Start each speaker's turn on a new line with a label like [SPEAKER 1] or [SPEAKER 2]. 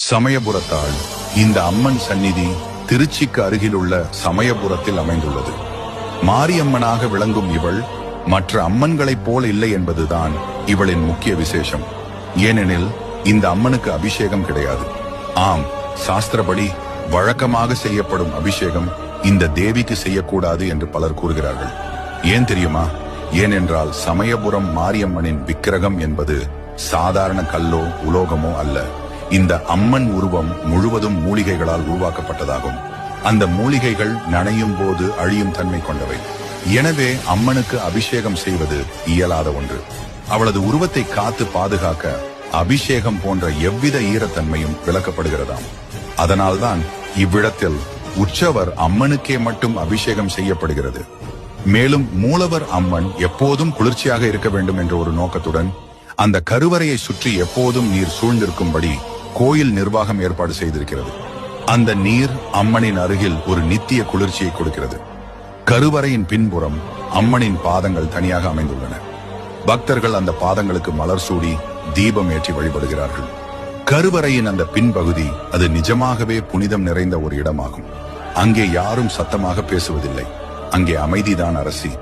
[SPEAKER 1] சமயபுரத்தாள். இந்த அம்மன் சந்நிதி திருச்சிக்கு அருகிலுள்ள சமயபுரத்தில் அமைந்துள்ளது. மாரியம்மனாக விளங்கும் இவள் மற்ற அம்மன்களைப் போல் இல்லை என்பதுதான் இவளின் முக்கிய விசேஷம். ஏனெனில் இந்த அம்மனுக்கு அபிஷேகம் கிடையாது. ஆம், சாஸ்திரப்படி வழக்கமாக செய்யப்படும் அபிஷேகம் இந்த தேவிக்கு செய்யக்கூடாது என்று பலர் கூறுகிறார்கள். ஏன் தெரியுமா? ஏனென்றால் சமயபுரம் மாரியம்மனின் விக்கிரகம் என்பது சாதாரண கல்லோ உலோகமோ அல்ல. இந்த அம்மன் உருவம் முழுவதும் மூலிகைகளால் உருவாக்கப்பட்டதாகும். அந்த மூலிகைகள் நனையும் போது அழியும் தன்மை கொண்டவை. எனவே அம்மனுக்கு அபிஷேகம் செய்வது இயலாத ஒன்று. அவளது உருவத்தை காத்து பாதுகாக்க அபிஷேகம் போன்ற எவ்வித ஈரத்தன்மையும் விலக்கப்படுகிறதாம். அதனால்தான் இவ்விடத்தில் உற்சவர் அம்மனுக்கே மட்டும் அபிஷேகம் செய்யப்படுகிறது. மேலும் மூலவர் அம்மன் எப்போதும் குளிர்ச்சியாக இருக்க வேண்டும் என்ற ஒரு நோக்கத்துடன் அந்த கருவறையை சுற்றி எப்போதும் நீர் சூழ்ந்திருக்கும்படி கோயில் நிர்வாகம் ஏற்பாடு செய்திருக்கிறது. அந்த நீர் அம்மனின் அருகில் ஒரு நித்திய குளிர்ச்சியை கொடுக்கிறது. கருவறையின் பின்புறம் அம்மனின் பாதங்கள் தனியாக அமைந்துள்ளன. பக்தர்கள் அந்த பாதங்களுக்கு மலர் சூடி தீபம் ஏற்றி வழிபடுகிறார்கள். கருவறையின் அந்த பின்பகுதி அது நிஜமாகவே புனிதம் நிறைந்த ஒரு இடமாகும். அங்கே யாரும் சத்தமாக பேசுவதில்லை. அங்கே அமைதிதான் அரசி.